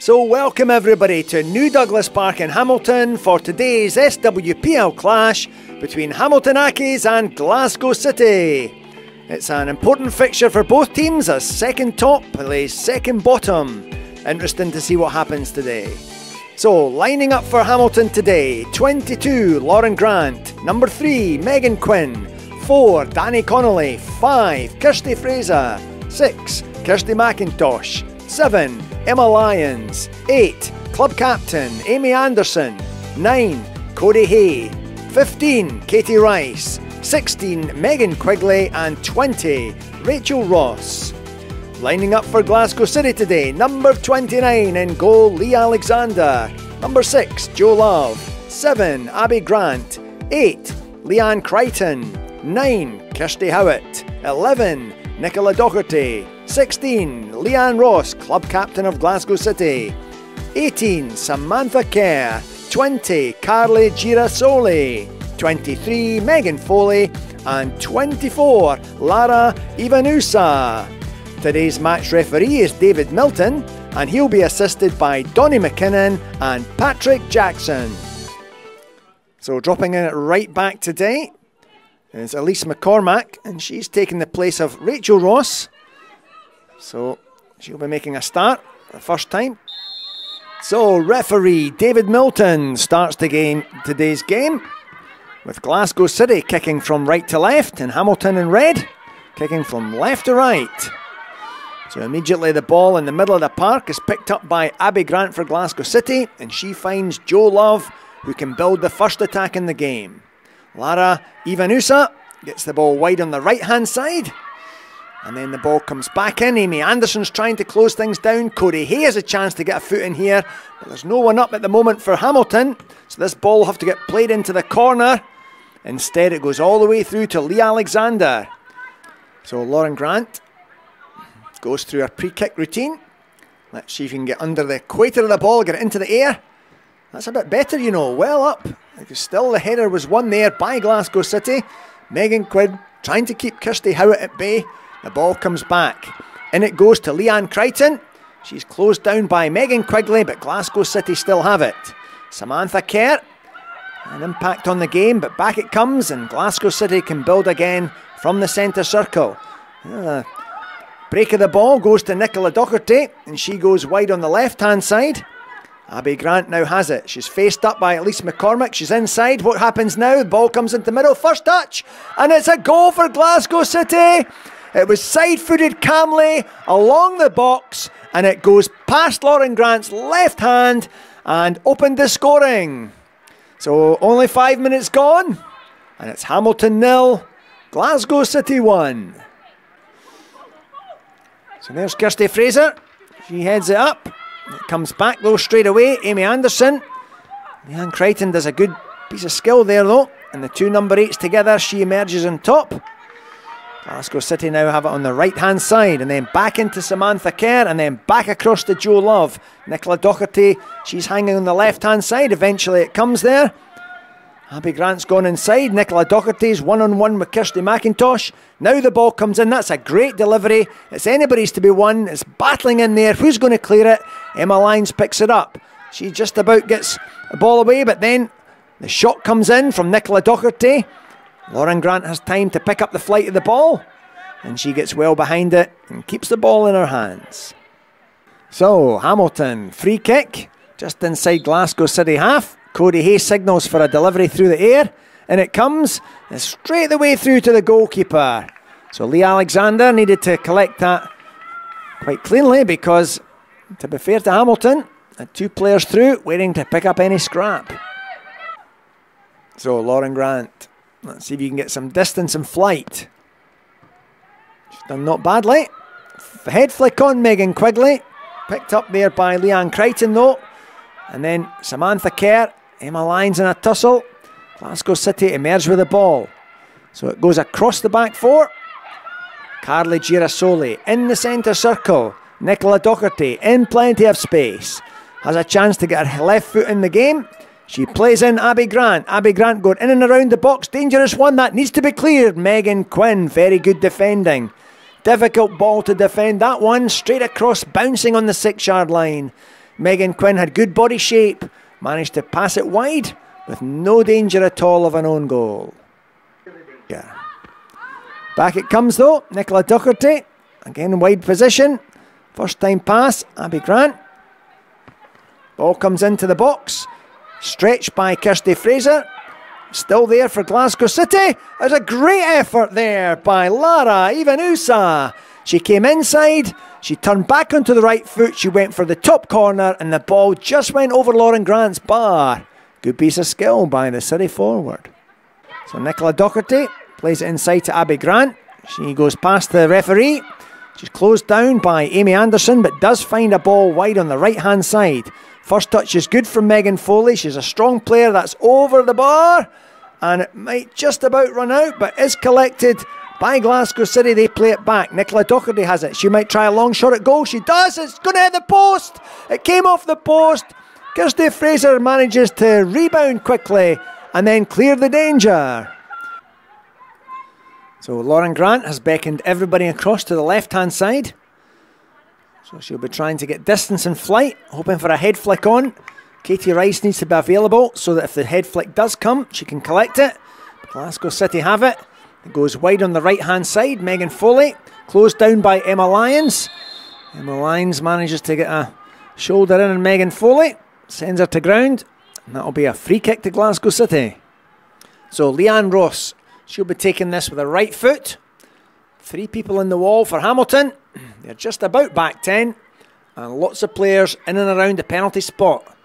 So welcome everybody to New Douglas Park in Hamilton for today's SWPL clash between Hamilton Accies and Glasgow City. It's an important fixture for both teams as second top plays second bottom. Interesting to see what happens today. So lining up for Hamilton today, 22 Lauren Grant, number 3 Megan Quinn, 4 Danny Connolly, 5 Kirsty Fraser, 6 Kirsty McIntosh, 7 Emma Lyons, 8 Club Captain Amy Anderson, 9 Cody Hay, 15 Katie Rice, 16 Megan Quigley and 20 Rachel Ross. Lining up for Glasgow City today, number 29 in goal Lee Alexander, number 6 Joe Love, 7 Abby Grant, 8 Leanne Crichton, 9 Kirsty Howitt, 11 Nicola Docherty, 16 Leanne Ross, club captain of Glasgow City, 18 Samantha Kerr, 20 Carly Girasoli, 23 Megan Foley and 24 Lara Ivanusa. Today's match referee is David Milton and he'll be assisted by Donnie McKinnon and Patrick Jackson. So dropping in at right back today is Elise McCormack and she's taking the place of Rachel Ross. So she'll be making a start for the first time. So referee David Milton starts today's game with Glasgow City kicking from right to left and Hamilton in red kicking from left to right. So immediately the ball in the middle of the park is picked up by Abby Grant for Glasgow City and she finds Joe Love who can build the first attack in the game. Lara Ivanusa gets the ball wide on the right hand side. And then the ball comes back in. Amy Anderson's trying to close things down. Cody Hay has a chance to get a foot in here. But there's no one up at the moment for Hamilton. So this ball will have to get played into the corner. Instead it goes all the way through to Lee Alexander. So Lauren Grant goes through her pre-kick routine. Let's see if you can get under the equator of the ball, get it into the air. That's a bit better, you know, well up. Still the header was won there by Glasgow City. Megan Quinn trying to keep Kirsty Howitt at bay. The ball comes back. In it goes to Leanne Crichton. She's closed down by Megan Quigley, but Glasgow City still have it. Samantha Kerr, an impact on the game, but back it comes and Glasgow City can build again from the centre circle. Break of the ball goes to Nicola Docherty and she goes wide on the left hand side. Abby Grant now has it. She's faced up by Elise McCormack. She's inside. What happens now? The ball comes into the middle. First touch. And it's a goal for Glasgow City. It was side-footed calmly along the box. And it goes past Lauren Grant's left hand and opened the scoring. So only 5 minutes gone. And it's Hamilton 0, Glasgow City 1. So there's Kirsty Fraser. She heads it up. It comes back though straight away. Amy Anderson. Leanne Crichton does a good piece of skill there though. And the two number 8s together, she emerges on top. Glasgow City now have it on the right hand side. And then back into Samantha Kerr. And then back across to Joe Love. Nicola Docherty, she's hanging on the left hand side. Eventually it comes there. Abby Grant's gone inside. Nicola Docherty's one-on-one with Kirsty McIntosh. Now the ball comes in. That's a great delivery. It's anybody's to be won. It's battling in there. Who's going to clear it? Emma Lyons picks it up. She just about gets the ball away, but then the shot comes in from Nicola Docherty. Lauren Grant has time to pick up the flight of the ball. And she gets well behind it and keeps the ball in her hands. So, Hamilton, free kick. Just inside Glasgow City half. Cody Hay signals for a delivery through the air. And it comes straight the way through to the goalkeeper. So Lee Alexander needed to collect that quite cleanly because, to be fair to Hamilton, had 2 players through waiting to pick up any scrap. So Lauren Grant, let's see if you can get some distance and flight. She's done not badly. Head flick on Megan Quigley. Picked up there by Leanne Crichton though. And then Samantha Kerr. Emma Lyons in a tussle. Glasgow City emerge with the ball. So it goes across the back 4. Carly Girasoli in the centre circle. Nicola Docherty in plenty of space. Has a chance to get her left foot in the game. She plays in Abby Grant. Abby Grant going in and around the box. Dangerous one. That needs to be cleared. Megan Quinn. Very good defending. Difficult ball to defend that one. Straight across, bouncing on the 6-yard line. Megan Quinn had good body shape, managed to pass it wide with no danger at all of an own goal. Yeah. Back it comes though, Nicola Docherty, again in wide position. First time pass, Abby Grant. Ball comes into the box, stretched by Kirsty Fraser. Still there for Glasgow City. There's a great effort there by Lara Ivanusa. She came inside, she turned back onto the right foot, she went for the top corner and the ball just went over Lauren Grant's bar. Good piece of skill by the City forward. So Nicola Docherty plays it inside to Abby Grant. She goes past the referee. She's closed down by Amy Anderson but does find a ball wide on the right hand side. First touch is good from Megan Foley. She's a strong player. That's over the bar. And it might just about run out, but is collected by Glasgow City. They play it back. Nicola Docherty has it. She might try a long shot at goal. She does. It's going to hit the post. It came off the post. Kirsty Fraser manages to rebound quickly and then clear the danger. So Lauren Grant has beckoned everybody across to the left-hand side. So she'll be trying to get distance in flight, hoping for a head flick on. Katie Rice needs to be available so that if the head flick does come, she can collect it. Glasgow City have it. It goes wide on the right-hand side. Megan Foley, closed down by Emma Lyons. Emma Lyons manages to get a shoulder in on Megan Foley. Sends her to ground. And that'll be a free kick to Glasgow City. So Leanne Ross, she'll be taking this with her right foot. 3 people in the wall for Hamilton. They're just about back 10 and lots of players in and around the penalty spot.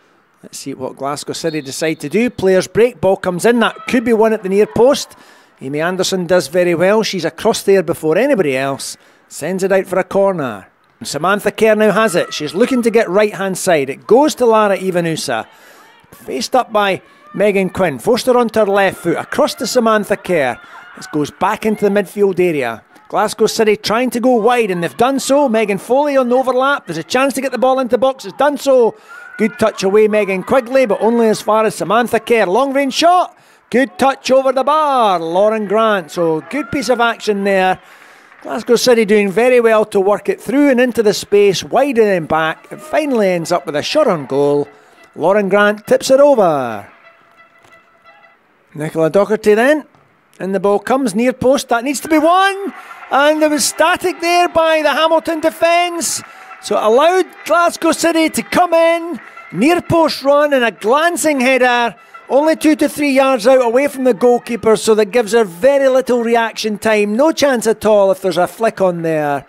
Let's see what Glasgow City decide to do. Players break, ball comes in, that could be one at the near post. Amy Anderson does very well, she's across there before anybody else. Sends it out for a corner. Samantha Kerr now has it, she's looking to get right hand side. It goes to Lara Ivanusa. Faced up by Megan Quinn, forced her onto her left foot, across to Samantha Kerr. This goes back into the midfield area. Glasgow City trying to go wide and they've done so. Megan Foley on the overlap. There's a chance to get the ball into the box. It's done so. Good touch away Megan Quigley, but only as far as Samantha Kerr. Long range shot. Good touch over the bar. Lauren Grant. So good piece of action there. Glasgow City doing very well to work it through and into the space. Wide and then back. It finally ends up with a shot on goal. Lauren Grant tips it over. Nicola Docherty then. And the ball comes near post. That needs to be won. And there was static there by the Hamilton defence. So it allowed Glasgow City to come in. Near post run and a glancing header. Only 2 to 3 yards out away from the goalkeeper. So that gives her very little reaction time. No chance at all if there's a flick on there.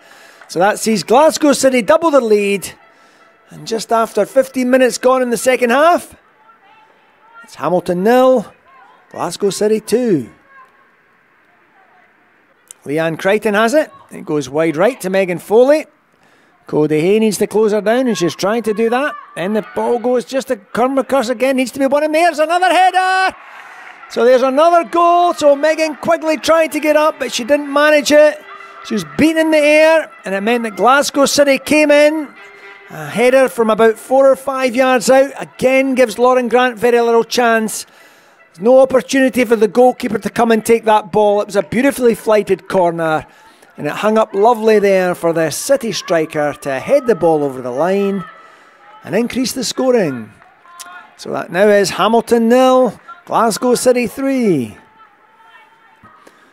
So that sees Glasgow City double the lead. And just after 15 minutes gone in the second half, it's Hamilton 0, Glasgow City 2. Leanne Crichton has it. It goes wide right to Megan Foley. Cody Hay needs to close her down and she's trying to do that. And the ball goes just to Curse again. Needs to be one, and there's another header. So there's another goal. So Megan Quigley tried to get up, but she didn't manage it. She was beaten in the air, and it meant that Glasgow City came in. A header from about 4 or 5 yards out. Again gives Lauren Grant very little chance. There's no opportunity for the goalkeeper to come and take that ball. It was a beautifully flighted corner. And it hung up lovely there for the City striker to head the ball over the line and increase the scoring. So that now is Hamilton 0, Glasgow City 3.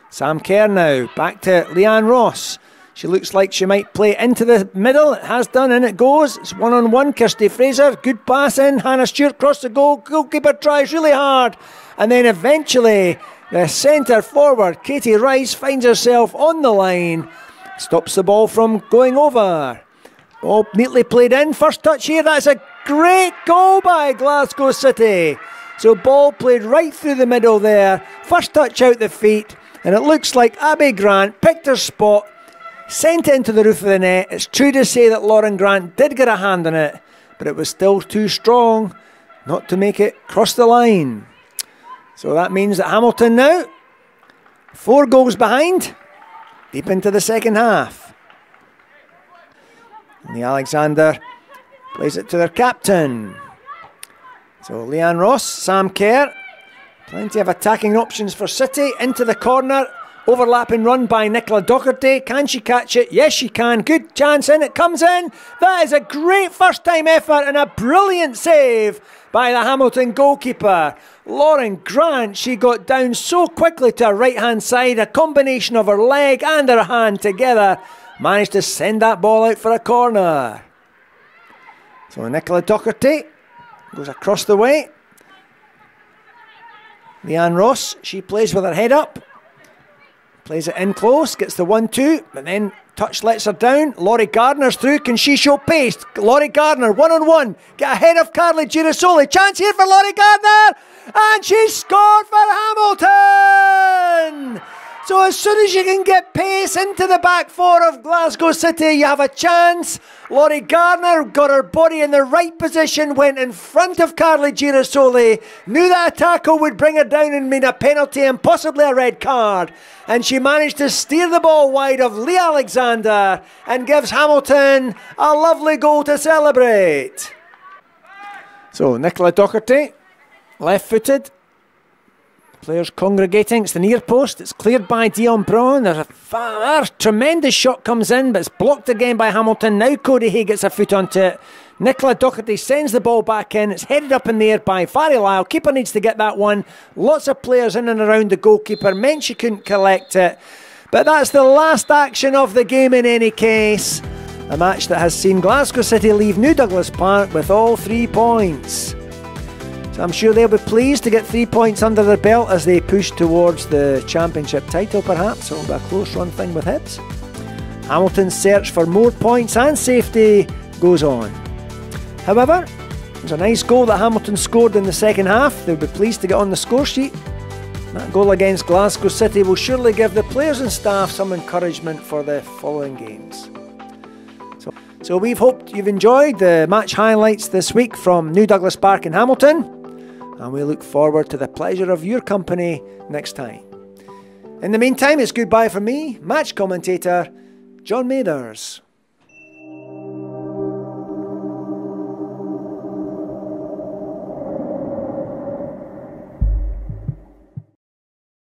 Sam Kerr now, back to Leanne Ross. She looks like she might play into the middle. It has done, and it goes. It's 1-on-1, Kirsty Fraser. Good pass in. Hannah Stewart crossed the goal. Goalkeeper tries really hard. And then eventually, the centre forward, Katie Rice, finds herself on the line. Stops the ball from going over. Ball neatly played in. First touch here. That's a great goal by Glasgow City. So ball played right through the middle there. First touch out the feet. And it looks like Abby Grant picked her spot. Sent it into the roof of the net. It's true to say that Lauren Grant did get a hand on it, but it was still too strong not to make it cross the line. So that means that Hamilton now 4 goals behind, deep into the second half. And the Alexander plays it to their captain. So Leanne Ross, Sam Kerr, plenty of attacking options for City, into the corner. Overlapping run by Nicola Docherty. Can she catch it? Yes, she can. Good chance in. It comes in. That is a great first-time effort and a brilliant save by the Hamilton goalkeeper. Lauren Grant, she got down so quickly to her right-hand side. A combination of her leg and her hand together managed to send that ball out for a corner. So Nicola Docherty goes across the way. Leanne Ross, she plays with her head up. Plays it in close, gets the 1-2, but then touch lets her down. Laurie Gardner's through. Can she show pace? Laurie Gardner, one-on-one. Get ahead of Carly Girasoli. Chance here for Laurie Gardner. And she's scored for Hamilton! So as soon as you can get pace into the back four of Glasgow City, you have a chance. Laurie Gardner got her body in the right position, went in front of Carly Girasoli, knew that a tackle would bring her down and mean a penalty and possibly a red card. And she managed to steer the ball wide of Lee Alexander and gives Hamilton a lovely goal to celebrate. So Nicola Docherty, left-footed. Players congregating. It's the near post. It's cleared by Dion Braun. There's a tremendous shot comes in, but it's blocked again by Hamilton. Now Cody Hay gets a foot onto it. Nicola Docherty sends the ball back in. It's headed up in the air by Fari Lyle. Keeper needs to get that one. Lots of players in and around the goalkeeper. Meant she couldn't collect it. But that's the last action of the game in any case. A match that has seen Glasgow City leave New Douglas Park with all 3 points. So I'm sure they'll be pleased to get 3 points under their belt as they push towards the championship title perhaps. It'll be a close run thing with Hibs. Hamilton's search for more points and safety goes on. However, it was a nice goal that Hamilton scored in the second half. They'll be pleased to get on the score sheet. That goal against Glasgow City will surely give the players and staff some encouragement for the following games. So we've hoped you've enjoyed the match highlights this week from New Douglas Park in Hamilton, and we look forward to the pleasure of your company next time. In the meantime, it's goodbye from me, match commentator John Maders.